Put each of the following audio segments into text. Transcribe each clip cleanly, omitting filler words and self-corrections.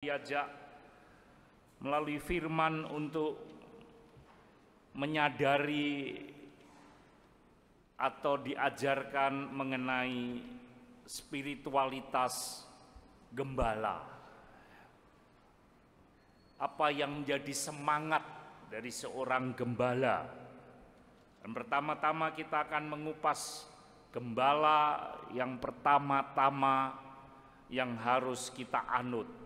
diajak melalui firman untuk menyadari atau diajarkan mengenai spiritualitas gembala. Apa yang menjadi semangat dari seorang gembala? Dan pertama-tama kita akan mengupas gembala yang pertama-tama yang harus kita anut.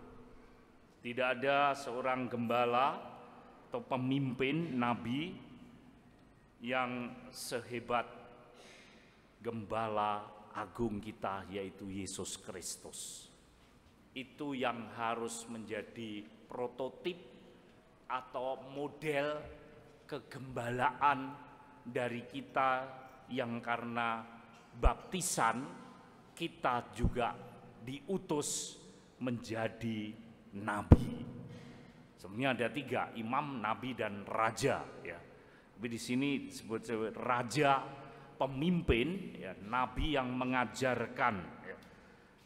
Tidak ada seorang gembala atau pemimpin nabi yang sehebat gembala agung kita, yaitu Yesus Kristus. Itu yang harus menjadi prototip atau model kegembalaan dari kita, yang karena baptisan kita juga diutus menjadi nabi. Sebenarnya ada 3, imam, nabi, dan raja ya. Tapi di sini disebut raja, pemimpin ya, nabi yang mengajarkan ya.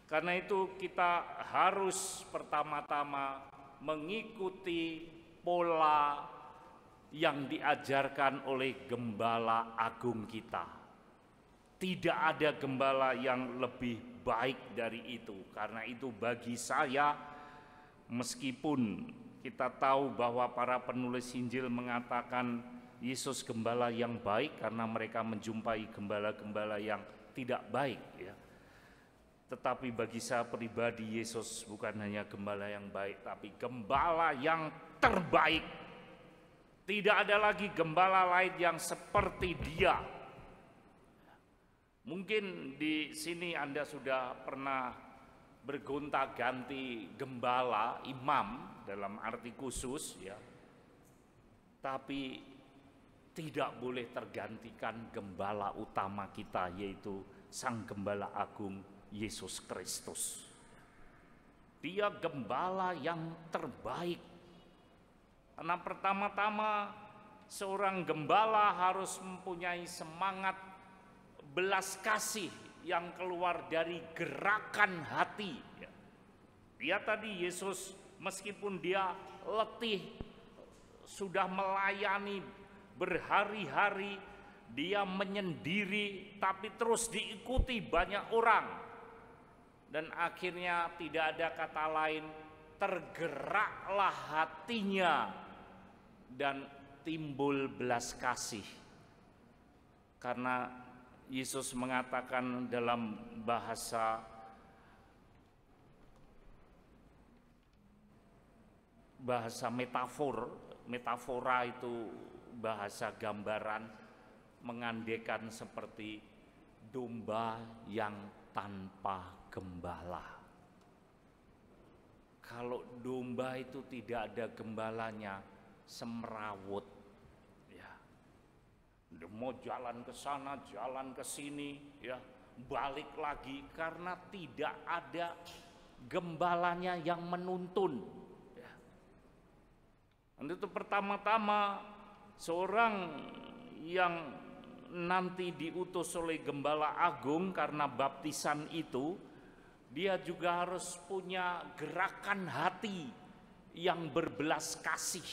Karena itu kita harus pertama-tama mengikuti pola yang diajarkan oleh gembala agung kita. Tidak ada gembala yang lebih baik dari itu. Karena itu bagi saya, meskipun kita tahu bahwa para penulis Injil mengatakan Yesus gembala yang baik karena mereka menjumpai gembala-gembala yang tidak baik ya. Tetapi bagi saya pribadi, Yesus bukan hanya gembala yang baik, tapi gembala yang terbaik. Tidak ada lagi gembala lain yang seperti Dia. Mungkin di sini Anda sudah pernah bergonta-ganti gembala, imam dalam arti khusus ya. Tapi tidak boleh tergantikan gembala utama kita, yaitu Sang Gembala Agung Yesus Kristus. Dia gembala yang terbaik. Karena pertama-tama seorang gembala harus mempunyai semangat belas kasih yang keluar dari gerakan hati. Dia tadi Yesus, meskipun dia letih, sudah melayani berhari-hari, dia menyendiri, tapi terus diikuti banyak orang. Dan akhirnya tidak ada kata lain, tergeraklah hatinya dan timbul belas kasih. Karena Yesus mengatakan dalam bahasa metafora itu bahasa gambaran, mengandekan seperti domba yang tanpa gembala. Kalau domba itu tidak ada gembalanya, semrawut ya. Dia mau jalan ke sana, jalan ke sini ya, balik lagi karena tidak ada gembalanya yang menuntun ya. Dan itu pertama-tama seorang yang nanti diutus oleh Gembala Agung karena baptisan itu, dia juga harus punya gerakan hati yang berbelas kasih.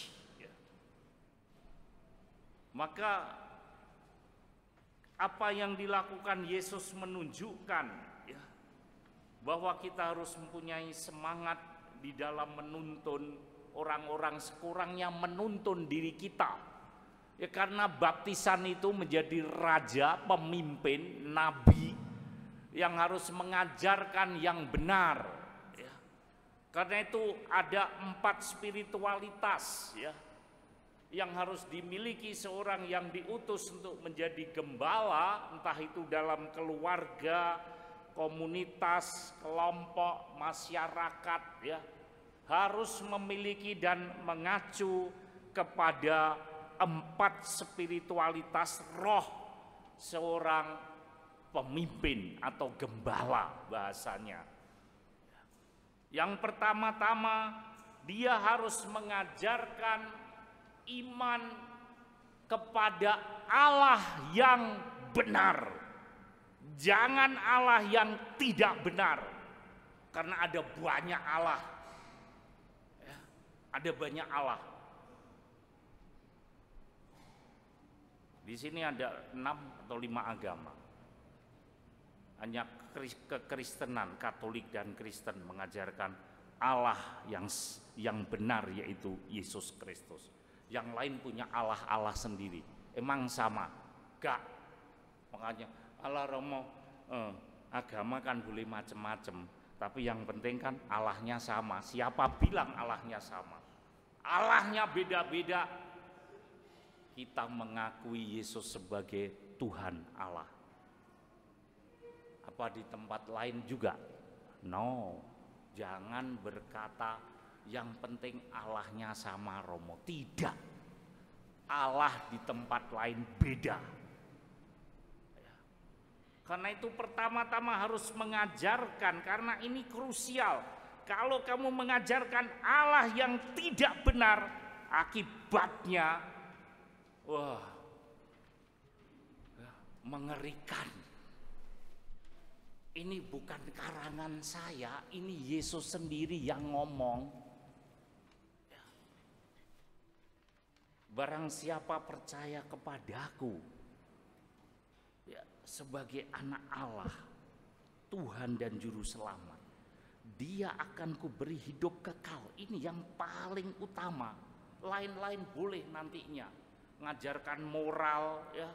Maka apa yang dilakukan Yesus menunjukkan ya, bahwa kita harus mempunyai semangat di dalam menuntun orang-orang, sekurangnya menuntun diri kita. Ya, karena baptisan itu menjadi raja, pemimpin, nabi yang harus mengajarkan yang benar ya. Karena itu ada 4 spiritualitas ya, yang harus dimiliki seorang yang diutus untuk menjadi gembala, entah itu dalam keluarga, komunitas, kelompok, masyarakat ya, harus memiliki dan mengacu kepada 4 spiritualitas roh seorang pemimpin atau gembala bahasanya. Yang pertama-tama, dia harus mengajarkan iman kepada Allah yang benar. Jangan Allah yang tidak benar, karena ada banyak Allah. Ada banyak Allah. Di sini ada 6 atau 5 agama. Hanya kekristenan, Katolik dan Kristen mengajarkan Allah yang benar, yaitu Yesus Kristus. Yang lain punya Allah-Allah sendiri. Emang sama? Gak. Makanya Allah Romo, agama kan boleh macam-macam, tapi yang penting kan Allahnya sama. Siapa bilang Allahnya sama? Allahnya beda-beda. Kita mengakui Yesus sebagai Tuhan Allah. Apa di tempat lain juga? No, jangan berkata yang penting Allahnya sama, Romo. Tidak, Allah di tempat lain beda. Karena itu pertama-tama harus mengajarkan, karena ini krusial. Kalau kamu mengajarkan Allah yang tidak benar, akibatnya wah, mengerikan. Ini bukan karangan saya, ini Yesus sendiri yang ngomong. Barang siapa percaya kepadaku, ya, sebagai anak Allah, Tuhan dan Juru Selamat, Dia akan kuberi hidup kekal. Ini yang paling utama. Lain-lain boleh nantinya. Ngajarkan moral, ya,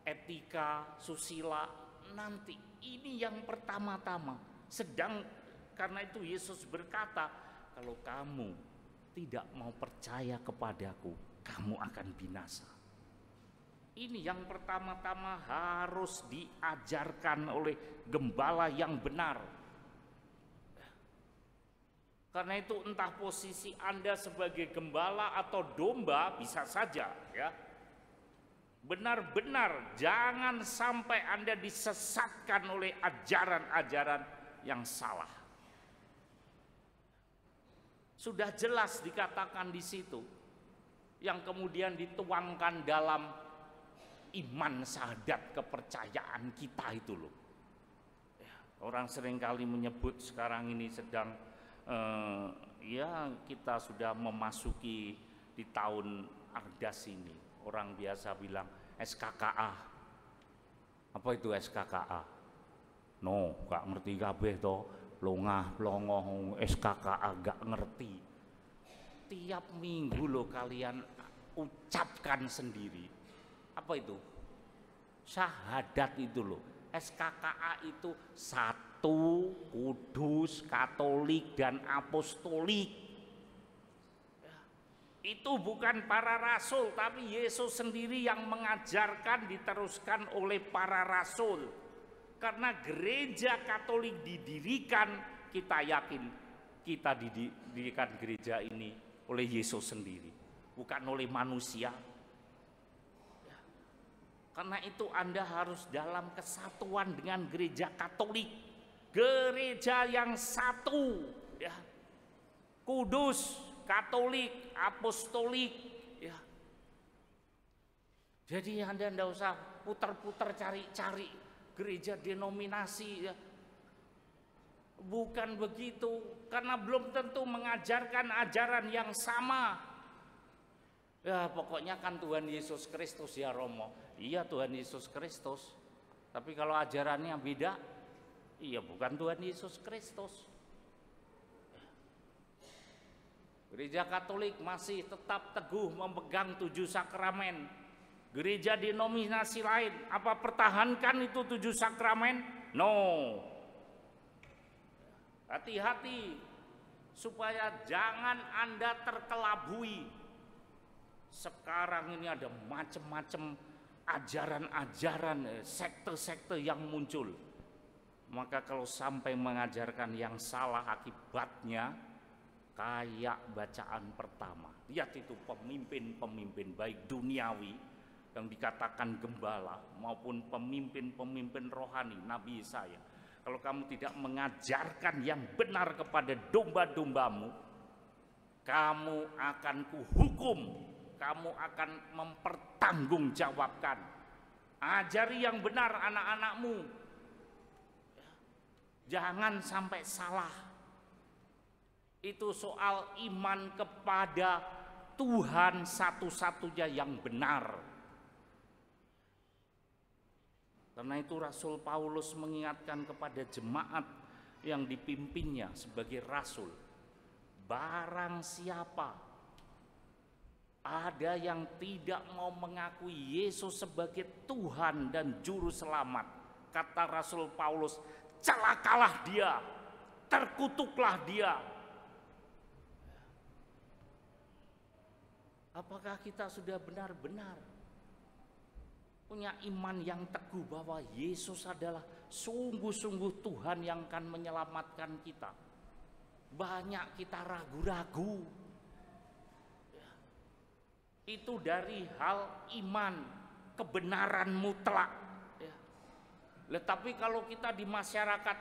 etika, susila, nanti. Ini yang pertama-tama. Sedang karena itu Yesus berkata, kalau kamu tidak mau percaya kepadaku, kamu akan binasa. Ini yang pertama-tama harus diajarkan oleh gembala yang benar. Karena itu entah posisi Anda sebagai gembala atau domba, bisa saja, ya. Benar-benar jangan sampai Anda disesatkan oleh ajaran-ajaran yang salah. Sudah jelas dikatakan di situ, yang kemudian dituangkan dalam iman, syahadat, kepercayaan kita itu loh. Orang seringkali menyebut sekarang ini sedang ya kita sudah memasuki di tahun Ardas ini. Orang biasa bilang SKKA. Apa itu SKKA? No, gak ngerti kabeh to. Longah plongoh SKKA gak ngerti. Tiap minggu lo kalian ucapkan sendiri. Apa itu? Syahadat itu loh. SKKA itu satu, kudus, Katolik dan apostolik. Itu bukan para rasul, tapi Yesus sendiri yang mengajarkan, diteruskan oleh para rasul. Karena gereja Katolik didirikan, kita yakin kita didirikan gereja ini oleh Yesus sendiri, bukan oleh manusia. Karena itu Anda harus dalam kesatuan dengan gereja Katolik, gereja yang satu, ya, kudus, Katolik, apostolik, ya. Jadi Anda tidak usah putar-putar cari-cari gereja denominasi, ya. Bukan begitu, karena belum tentu mengajarkan ajaran yang sama. Ya pokoknya kan Tuhan Yesus Kristus, ya Romo. Iya Tuhan Yesus Kristus. Tapi kalau ajarannya beda, iya bukan Tuhan Yesus Kristus. Gereja Katolik masih tetap teguh memegang 7 sakramen. Gereja denominasi lain, apa pertahankan itu 7 sakramen? No. Hati-hati supaya jangan Anda terkelabui. Sekarang ini ada macam-macam ajaran-ajaran, sekte-sekte yang muncul. Maka kalau sampai mengajarkan yang salah, akibatnya kayak bacaan pertama. Lihat itu pemimpin-pemimpin baik duniawi yang dikatakan gembala maupun pemimpin-pemimpin rohani, Nabi Yesaya. Kalau kamu tidak mengajarkan yang benar kepada domba-dombamu, kamu akan kuhukum, kamu akan mempertanggungjawabkan. Ajari yang benar anak-anakmu. Jangan sampai salah. Itu soal iman kepada Tuhan satu-satunya yang benar. Karena itu Rasul Paulus mengingatkan kepada jemaat yang dipimpinnya sebagai rasul, barang siapa ada yang tidak mau mengakui Yesus sebagai Tuhan dan Juru Selamat, kata Rasul Paulus, celakalah dia, terkutuklah dia. Apakah kita sudah benar-benar punya iman yang teguh bahwa Yesus adalah sungguh-sungguh Tuhan yang akan menyelamatkan kita? Banyak kita ragu-ragu. Itu dari hal iman, kebenaran mutlak. Tapi kalau kita di masyarakat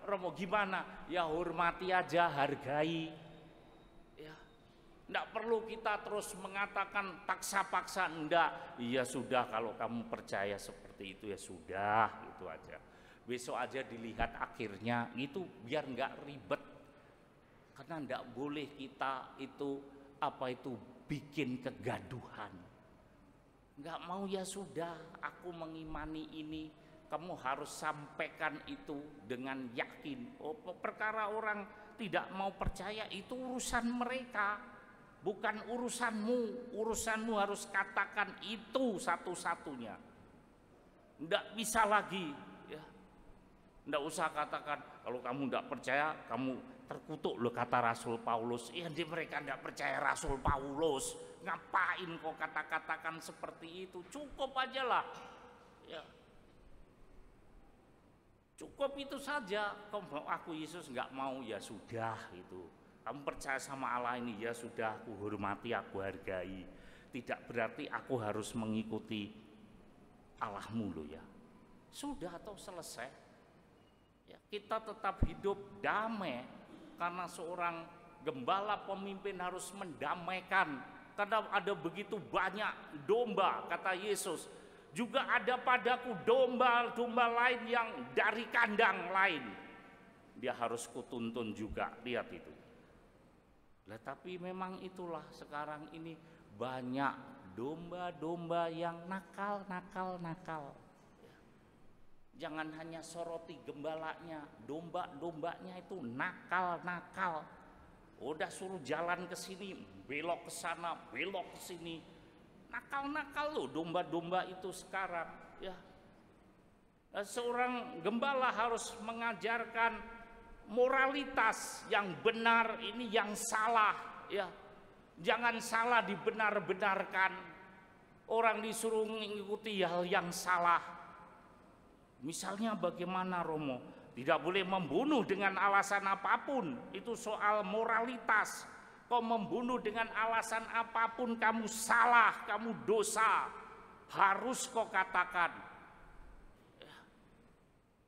Romo gimana? Ya hormati aja, hargai. Tidak perlu kita terus mengatakan paksa-paksa, enggak. Iya sudah, kalau kamu percaya seperti itu ya sudah, gitu aja. Besok aja dilihat akhirnya, itu biar enggak ribet. Karena enggak boleh kita itu bikin kegaduhan. Enggak mau ya sudah, aku mengimani ini, kamu harus sampaikan itu dengan yakin. Perkara orang tidak mau percaya itu urusan mereka. Bukan urusanmu, urusanmu harus katakan itu satu-satunya. Tidak bisa lagi, ya. Tidak usah katakan kalau kamu tidak percaya, kamu terkutuk loh, kata Rasul Paulus. Iya, mereka tidak percaya Rasul Paulus. Ngapain kau kata-katakan seperti itu? Cukup aja lah, ya. Cukup itu saja. Aku Yesus nggak mau, ya sudah itu. Kamu percaya sama Allah ini, ya sudah, aku hormati, aku hargai. Tidak berarti aku harus mengikuti Allahmu loh ya. Sudah atau selesai. Ya, kita tetap hidup damai karena seorang gembala pemimpin harus mendamaikan. Karena ada begitu banyak domba, kata Yesus. Juga ada padaku domba-domba lain yang dari kandang lain. Dia harus kutuntun juga, lihat itu. Tapi memang itulah sekarang ini banyak domba-domba yang nakal. Jangan hanya soroti gembalanya, domba-dombanya itu nakal. Udah suruh jalan ke sini, belok ke sana, belok ke sini. Nakal loh domba-domba itu sekarang, ya. Seorang gembala harus mengajarkan moralitas yang benar, ini yang salah, ya. Jangan salah dibenar-benarkan. Orang disuruh mengikuti hal yang salah. Misalnya bagaimana, Romo? Tidak boleh membunuh dengan alasan apapun. Itu soal moralitas. Kau membunuh dengan alasan apapun, kamu salah, kamu dosa. Harus kau katakan.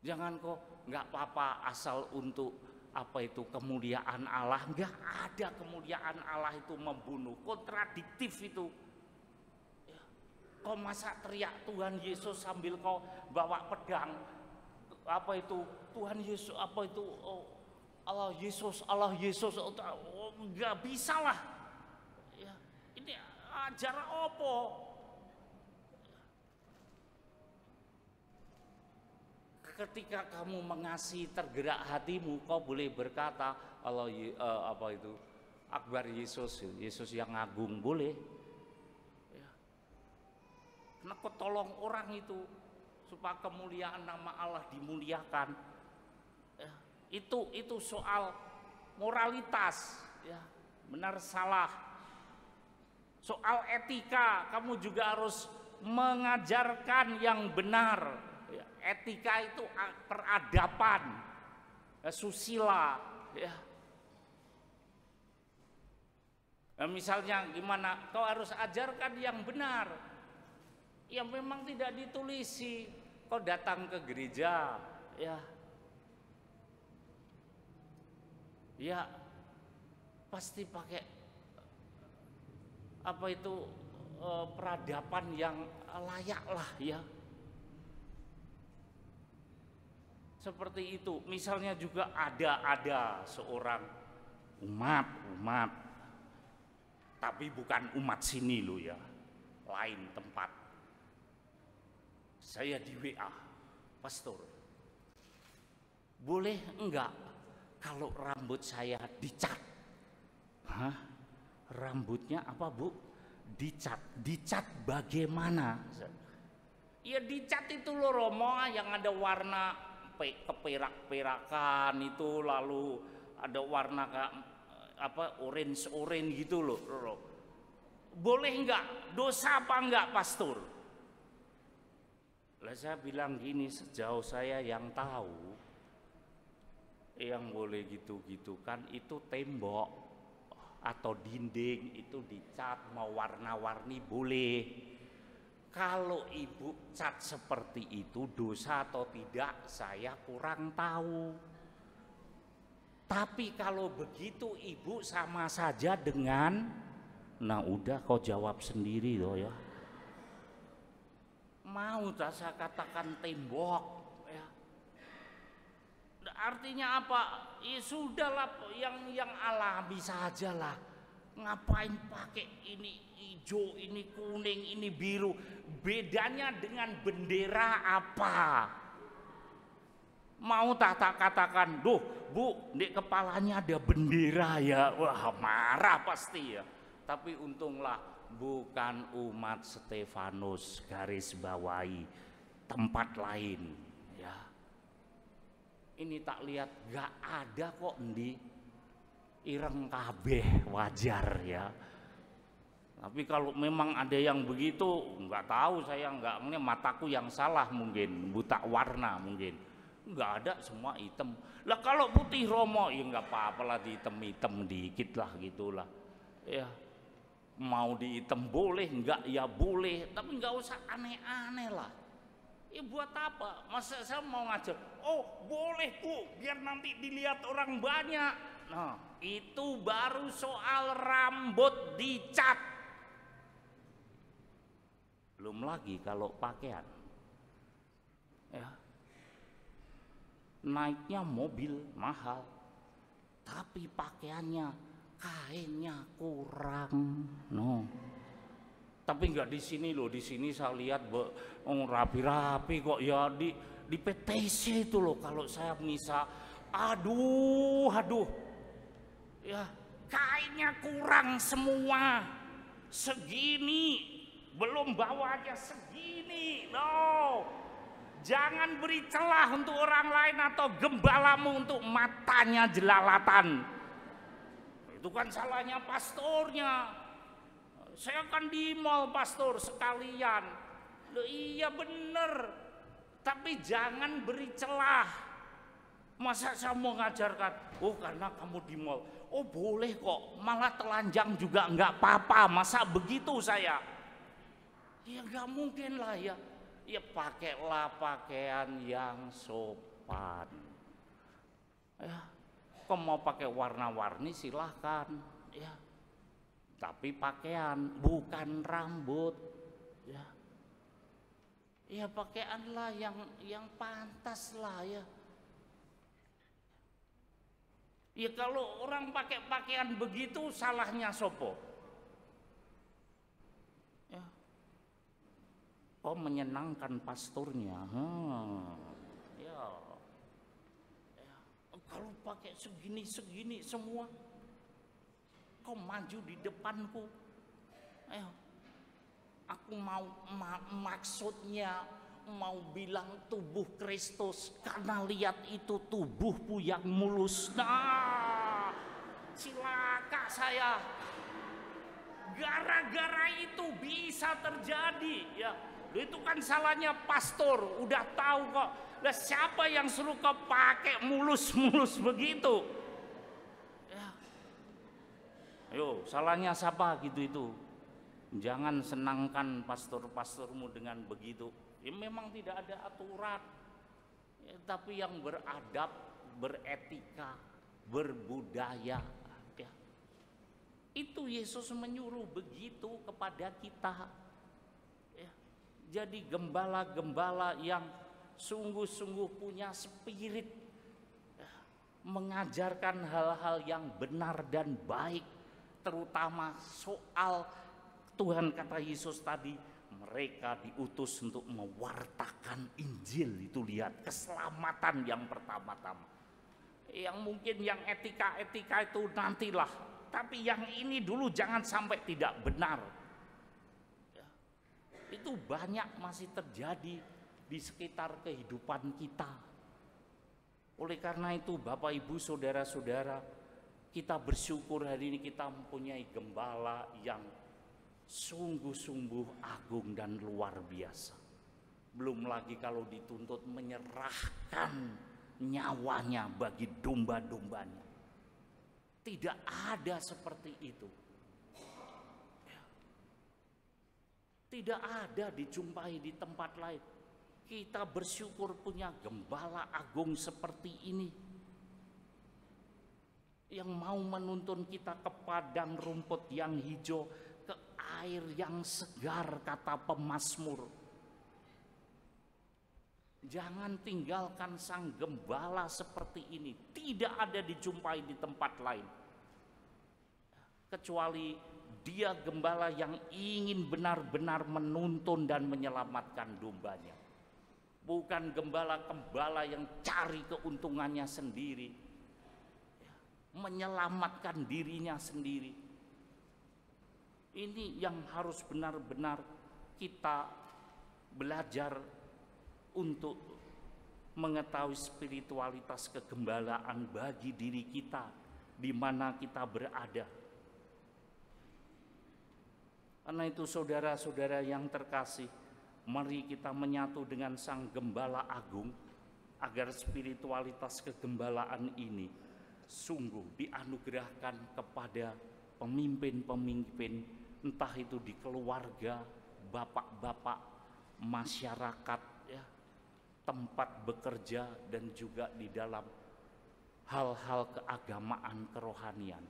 Jangan kau nggak apa-apa asal untuk kemuliaan Allah. Nggak ada kemuliaan Allah itu membunuh, kontradiktif itu. Kau masa teriak Tuhan Yesus sambil kau bawa pedang? Tuhan Yesus Allah Yesus, nggak bisa lah. Ya, ini ajar opo? Ketika kamu mengasihi tergerak hatimu, kau boleh berkata Akbar Yesus yang agung, boleh. Ya. Karena kau tolong orang itu supaya kemuliaan nama Allah dimuliakan. Ya. Itu soal moralitas, ya, benar salah. Soal etika, kamu juga harus mengajarkan yang benar. Etika itu peradaban, susila, ya. Misalnya gimana? Kau harus ajarkan yang benar, yang memang tidak ditulisi. Kau datang ke gereja, ya pasti pakai peradaban yang layak lah, ya. Seperti itu. Misalnya juga ada seorang umat. Tapi bukan umat sini loh ya, lain tempat. Saya di WA, pastor, boleh enggak kalau rambut saya dicat? Hah? Rambutnya apa bu? Dicat bagaimana? Ya dicat itu loh Romo, yang ada warna keperak-perakan itu, lalu ada warna orange gitu loh. Boleh enggak? Dosa apa enggak pastor? Lah saya bilang gini, sejauh saya yang tahu, yang boleh gitu-gitu kan itu tembok atau dinding itu dicat mau warna-warni boleh. Kalau ibu cat seperti itu dosa atau tidak saya kurang tahu. Tapi kalau begitu ibu sama saja dengan, nah udah kau jawab sendiri loh ya. Mau tak saya katakan tembok ya. Artinya apa? Ya sudahlah, yang alami sajalah. Ngapain pakai ini hijau, ini kuning, ini biru? Bedanya dengan bendera apa? Mau tak katakan, duh bu, di kepalanya ada bendera ya. Wah marah pasti ya. Tapi untunglah bukan umat Stefanus, garis bawahi tempat lain ya. Ini tak lihat gak ada kok di ireng kabeh, wajar ya. Tapi kalau memang ada yang begitu, nggak tahu saya, nggak, ini mataku yang salah mungkin, buta warna mungkin. Nggak ada, semua hitam. Lah kalau putih Romo ya nggak apa-apa lah, dihitam-hitam dikit lah gitulah. Ya mau dihitam boleh, nggak ya boleh, tapi nggak usah aneh-aneh lah. Ya buat apa? Masa saya mau ngajar? Oh boleh bu, biar nanti dilihat orang banyak. Nah itu baru soal rambut dicat. Belum lagi kalau pakaian. Ya. Naiknya mobil mahal, tapi pakaiannya, kainnya kurang. No. Tapi nggak di sini loh, di sini saya lihat rapi-rapi kok ya, di PTC itu loh. Kalau saya misal, aduh, ya kainnya kurang semua, segini, belum bawa aja segini, no. Jangan beri celah untuk orang lain atau gembalamu untuk matanya jelalatan. Itu kan salahnya pastornya. Saya kan di mall pastor sekalian. Loh iya bener. Tapi jangan beri celah. Masa saya mau ngajarkan, oh karena kamu di mall, oh boleh kok, malah telanjang juga nggak apa-apa. Masa begitu saya? Ya nggak mungkin lah ya. Ya pakailah pakaian yang sopan. Ya, kau mau pakai warna-warni silahkan. Ya. Tapi pakaian bukan rambut ya. Ya pakaianlah yang pantas lah ya. Ya kalau orang pakai pakaian begitu salahnya sopo? Ya. Oh menyenangkan pastornya. Ya. Ya. Kalau pakai segini semua, kau maju di depanku. Ayo. Aku maksudnya mau bilang tubuh Kristus, karena lihat itu tubuhku yang mulus. Nah, cilaka saya. Gara-gara itu bisa terjadi ya. Itu kan salahnya pastor, udah tahu kok. Lah siapa yang suruh kau pakai mulus-mulus begitu? Ayo, salahnya siapa gitu itu? Jangan senangkan pastor-pastormu dengan begitu. Ya, memang tidak ada aturan, ya, tapi yang beradab, beretika, berbudaya. Ya. Itu Yesus menyuruh begitu kepada kita. Ya. Jadi gembala-gembala yang sungguh-sungguh punya spirit, ya, mengajarkan hal-hal yang benar dan baik, terutama soal Tuhan kata Yesus tadi, mereka diutus untuk mewartakan Injil. Itu lihat keselamatan yang pertama-tama. Yang mungkin yang etika-etika itu nantilah, tapi yang ini dulu jangan sampai tidak benar. Ya. Itu banyak masih terjadi di sekitar kehidupan kita. Oleh karena itu Bapak Ibu Saudara-saudara, kita bersyukur hari ini kita mempunyai gembala yang sungguh-sungguh agung dan luar biasa. Belum lagi kalau dituntut menyerahkan nyawanya bagi domba-dombanya. Tidak ada seperti itu. Tidak ada dijumpai di tempat lain. Kita bersyukur punya gembala agung seperti ini, yang mau menuntun kita ke padang rumput yang hijau, ke air yang segar, kata pemazmur. Jangan tinggalkan sang gembala seperti ini. Tidak ada dijumpai di tempat lain, kecuali dia gembala yang ingin benar-benar menuntun dan menyelamatkan dombanya. Bukan gembala-gembala yang cari keuntungannya sendiri, menyelamatkan dirinya sendiri. Ini yang harus benar-benar kita belajar untuk mengetahui spiritualitas kegembalaan bagi diri kita, di mana kita berada. Karena itu saudara-saudara yang terkasih, mari kita menyatu dengan Sang Gembala Agung, agar spiritualitas kegembalaan ini sungguh dianugerahkan kepada pemimpin-pemimpin, entah itu di keluarga, bapak-bapak, masyarakat, ya, tempat bekerja, dan juga di dalam hal-hal keagamaan kerohanian.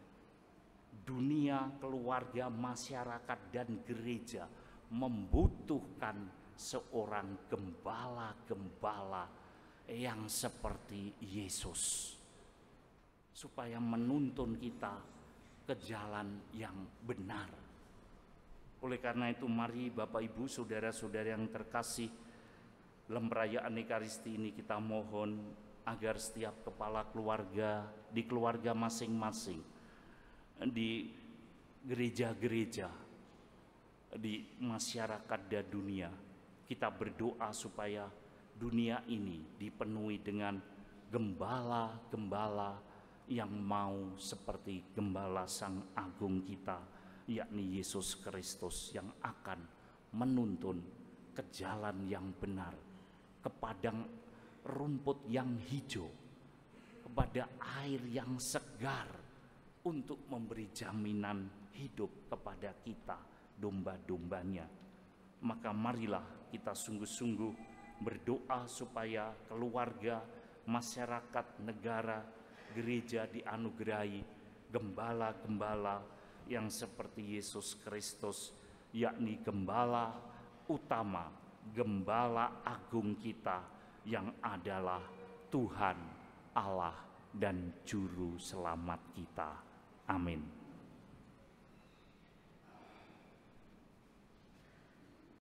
Dunia, keluarga, masyarakat, dan gereja membutuhkan seorang gembala-gembala yang seperti Yesus, supaya menuntun kita ke jalan yang benar. Oleh karena itu mari Bapak Ibu saudara-saudara yang terkasih, dalam perayaan Ekaristi ini kita mohon agar setiap kepala keluarga di keluarga masing-masing, di gereja-gereja, di masyarakat dan dunia, kita berdoa supaya dunia ini dipenuhi dengan gembala-gembala yang mau seperti gembala Sang Agung kita, yakni Yesus Kristus, yang akan menuntun ke jalan yang benar, ke padang rumput yang hijau, kepada air yang segar, untuk memberi jaminan hidup kepada kita, domba-dombanya. Maka marilah kita sungguh-sungguh berdoa supaya keluarga, masyarakat, negara, gereja dianugerahi gembala-gembala yang seperti Yesus Kristus, yakni gembala utama, gembala agung kita, yang adalah Tuhan Allah dan Juru Selamat kita. Amin.